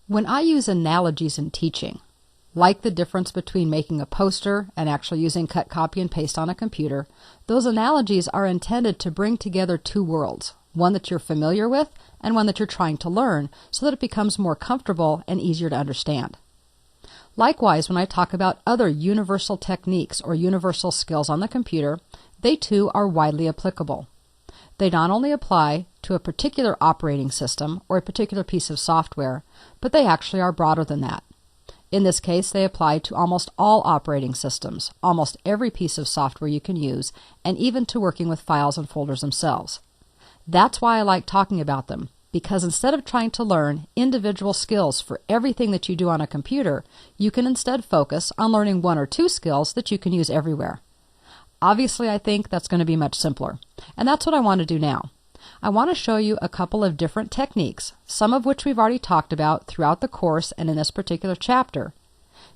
When I use analogies in teaching, like the difference between making a poster and actually using cut, copy, and paste on a computer, those analogies are intended to bring together two worlds, one that you're familiar with and one that you're trying to learn, so that it becomes more comfortable and easier to understand. Likewise, when I talk about other universal techniques or universal skills on the computer, they too are widely applicable. They not only apply to a particular operating system or a particular piece of software, but they actually are broader than that. In this case, they apply to almost all operating systems, almost every piece of software you can use, and even to working with files and folders themselves. That's why I like talking about them, because instead of trying to learn individual skills for everything that you do on a computer, you can instead focus on learning one or two skills that you can use everywhere. Obviously, I think that's going to be much simpler, and that's what I want to do now. I want to show you a couple of different techniques, some of which we've already talked about throughout the course and in this particular chapter,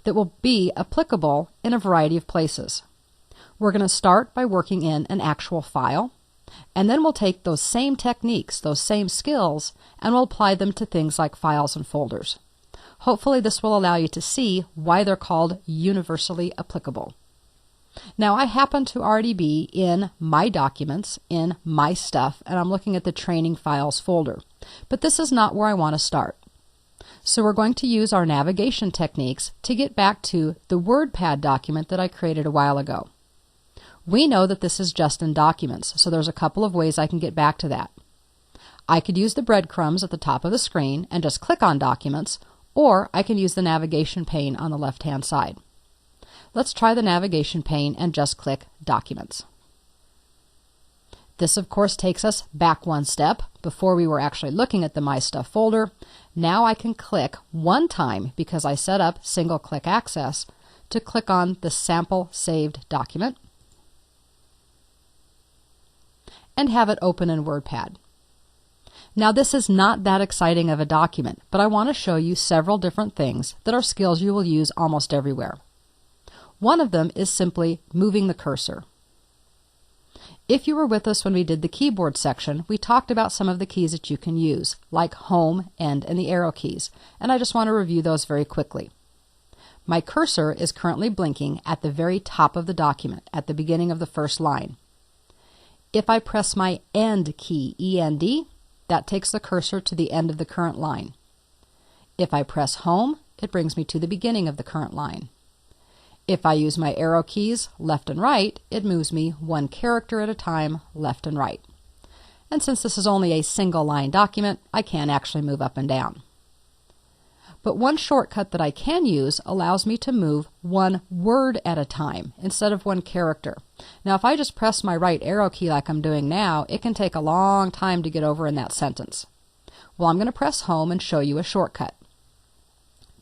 that will be applicable in a variety of places. We're going to start by working in an actual file, and then we'll take those same techniques, those same skills, and we'll apply them to things like files and folders. Hopefully this will allow you to see why they're called universally applicable. Now, I happen to already be in my documents, in my stuff, and I'm looking at the training files folder. But this is not where I want to start. So we're going to use our navigation techniques to get back to the WordPad document that I created a while ago. We know that this is just in documents, so there's a couple of ways I can get back to that. I could use the breadcrumbs at the top of the screen and just click on documents, or I can use the navigation pane on the left-hand side. Let's try the navigation pane and just click Documents. This, of course, takes us back one step. Before we were actually looking at the My Stuff folder. Now I can click one time, because I set up single click access, to click on the sample saved document and have it open in WordPad. Now, this is not that exciting of a document, but I want to show you several different things that are skills you will use almost everywhere. One of them is simply moving the cursor. If you were with us when we did the keyboard section, we talked about some of the keys that you can use, like Home, End, and the arrow keys, and I just want to review those very quickly. My cursor is currently blinking at the very top of the document, at the beginning of the first line. If I press my End key, E-N-D, that takes the cursor to the end of the current line. If I press Home, it brings me to the beginning of the current line. If I use my arrow keys left and right, it moves me one character at a time, left and right. And since this is only a single line document, I can't actually move up and down. But one shortcut that I can use allows me to move one word at a time instead of one character. Now, if I just press my right arrow key like I'm doing now, it can take a long time to get over in that sentence. Well, I'm going to press Home and show you a shortcut.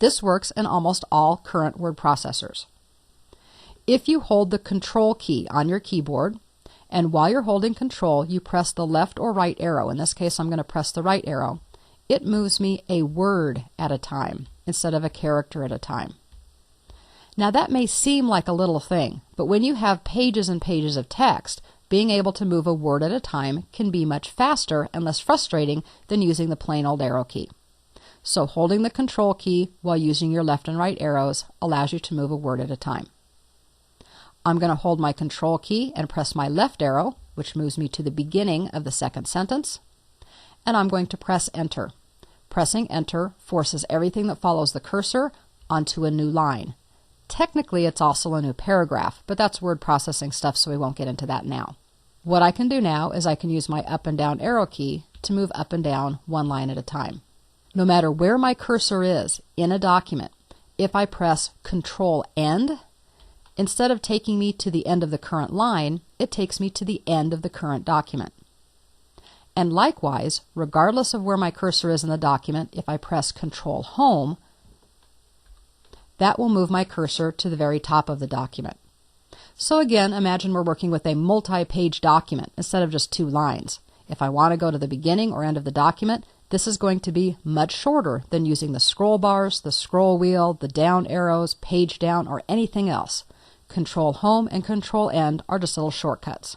This works in almost all current word processors. If you hold the Control key on your keyboard, and while you're holding Control, you press the left or right arrow, in this case I'm going to press the right arrow, it moves me a word at a time instead of a character at a time. Now, that may seem like a little thing, but when you have pages and pages of text, being able to move a word at a time can be much faster and less frustrating than using the plain old arrow key. So holding the Control key while using your left and right arrows allows you to move a word at a time. I'm going to hold my Control key and press my left arrow, which moves me to the beginning of the second sentence, and I'm going to press Enter. Pressing Enter forces everything that follows the cursor onto a new line. Technically, it's also a new paragraph, but that's word processing stuff, so we won't get into that now. What I can do now is I can use my up and down arrow key to move up and down one line at a time. No matter where my cursor is in a document, if I press Control End, instead of taking me to the end of the current line, it takes me to the end of the current document. And likewise, regardless of where my cursor is in the document, if I press Control Home, that will move my cursor to the very top of the document. So again, imagine we're working with a multi-page document instead of just 2 lines. If I want to go to the beginning or end of the document, this is going to be much shorter than using the scroll bars, the scroll wheel, the down arrows, page down, or anything else. Control Home and Control End are just little shortcuts.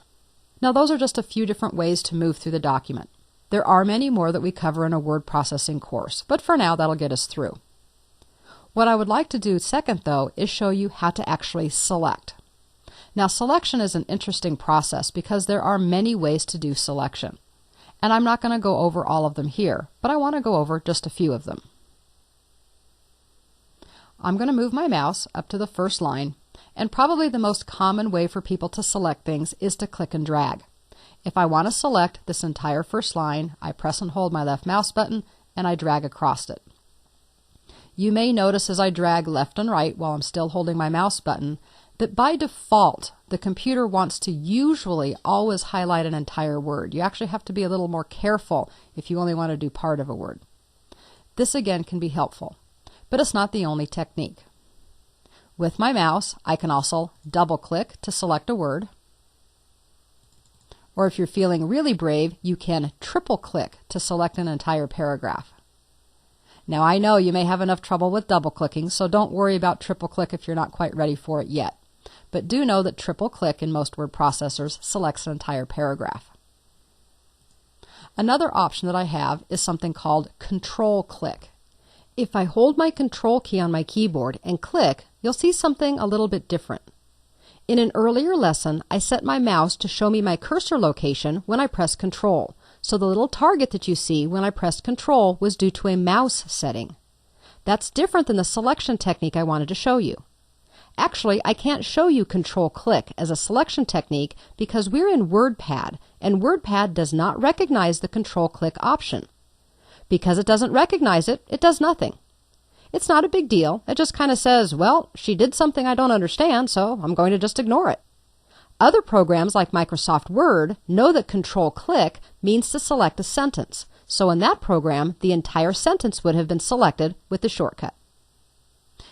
Now, those are just a few different ways to move through the document. There are many more that we cover in a word processing course, but for now that'll get us through. What I would like to do second, though, is show you how to actually select. Now, selection is an interesting process because there are many ways to do selection. And I'm not going to go over all of them here, but I want to go over just a few of them. I'm going to move my mouse up to the first line, and probably the most common way for people to select things is to click and drag. If I want to select this entire first line, I press and hold my left mouse button and I drag across it. You may notice as I drag left and right while I'm still holding my mouse button that by default the computer wants to usually always highlight an entire word. You actually have to be a little more careful if you only want to do part of a word. This again can be helpful, but it's not the only technique. With my mouse, I can also double click to select a word. Or if you're feeling really brave, you can triple click to select an entire paragraph. Now I know you may have enough trouble with double clicking, so don't worry about triple click if you're not quite ready for it yet. But do know that triple click in most word processors selects an entire paragraph. Another option that I have is something called control click. If I hold my control key on my keyboard and click, you'll see something a little bit different. In an earlier lesson, I set my mouse to show me my cursor location when I press control. So the little target that you see when I pressed control was due to a mouse setting. That's different than the selection technique I wanted to show you. Actually, I can't show you control click as a selection technique because we're in WordPad, and WordPad does not recognize the control click option. Because it doesn't recognize it, it does nothing. It's not a big deal. It just kind of says, well, she did something I don't understand, so I'm going to just ignore it. Other programs like Microsoft Word know that control click means to select a sentence. So in that program, the entire sentence would have been selected with the shortcut.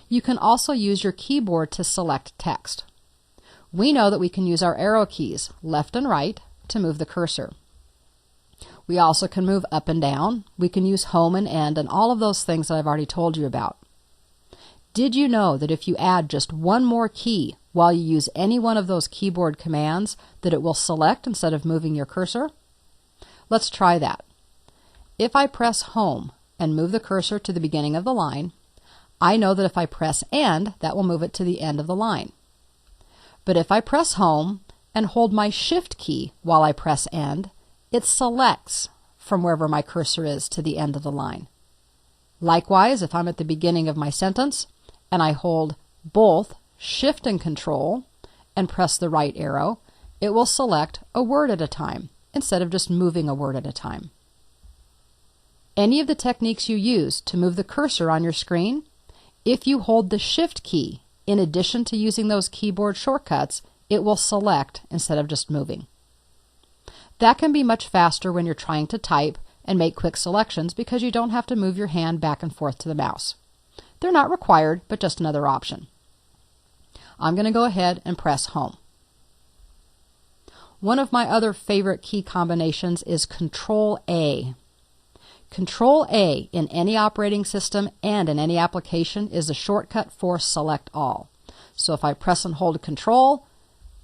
You can also use your keyboard to select text. We know that we can use our arrow keys, left and right, to move the cursor. We also can move up and down. We can use home and end and all of those things that I've already told you about. Did you know that if you add just one more key while you use any one of those keyboard commands, that it will select instead of moving your cursor? Let's try that. If I press home and move the cursor to the beginning of the line, I know that if I press end, that will move it to the end of the line. But if I press home and hold my shift key while I press end, it selects from wherever my cursor is to the end of the line. Likewise, if I'm at the beginning of my sentence and I hold both shift and control and press the right arrow, it will select a word at a time instead of just moving a word at a time. Any of the techniques you use to move the cursor on your screen, if you hold the shift key in addition to using those keyboard shortcuts, it will select instead of just moving. That can be much faster when you're trying to type and make quick selections because you don't have to move your hand back and forth to the mouse. They're not required, but just another option. I'm going to go ahead and press home. One of my other favorite key combinations is Control A. Control A in any operating system and in any application is a shortcut for select all. So if I press and hold Control,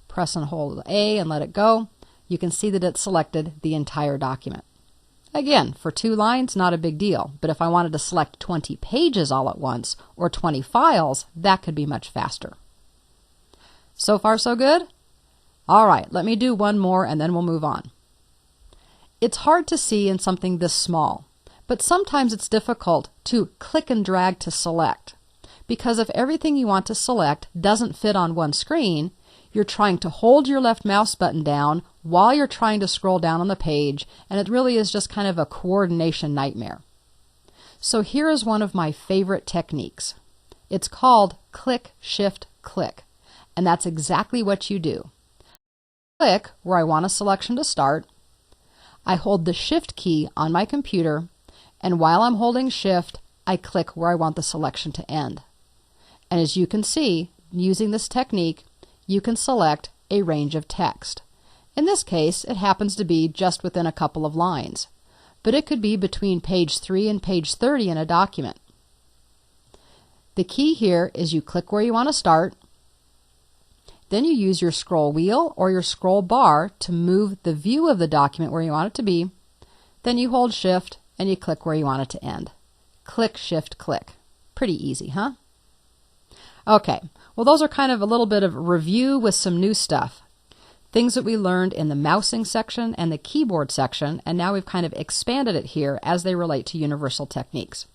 press and hold A and let it go, you can see that it selected the entire document. Again, for 2 lines, not a big deal, but if I wanted to select 20 pages all at once or 20 files, that could be much faster. So far, so good? All right, let me do one more and then we'll move on. It's hard to see in something this small, but sometimes it's difficult to click and drag to select, because if everything you want to select doesn't fit on one screen, you're trying to hold your left mouse button down while you're trying to scroll down on the page, and it really is just kind of a coordination nightmare. So here is one of my favorite techniques. It's called click, shift, click, and that's exactly what you do. Click where I want a selection to start. I hold the shift key on my computer, and while I'm holding shift, I click where I want the selection to end. And as you can see, using this technique, you can select a range of text. In this case, it happens to be just within a couple of lines, but it could be between page 3 and page 30 in a document. The key here is you click where you want to start, then you use your scroll wheel or your scroll bar to move the view of the document where you want it to be, Then you hold Shift and you click where you want it to end. Click, Shift, click. Pretty easy, huh? Okay, well those are kind of a little bit of review with some new stuff. Things that we learned in the mousing section and the keyboard section, and now we've kind of expanded it here as they relate to universal techniques.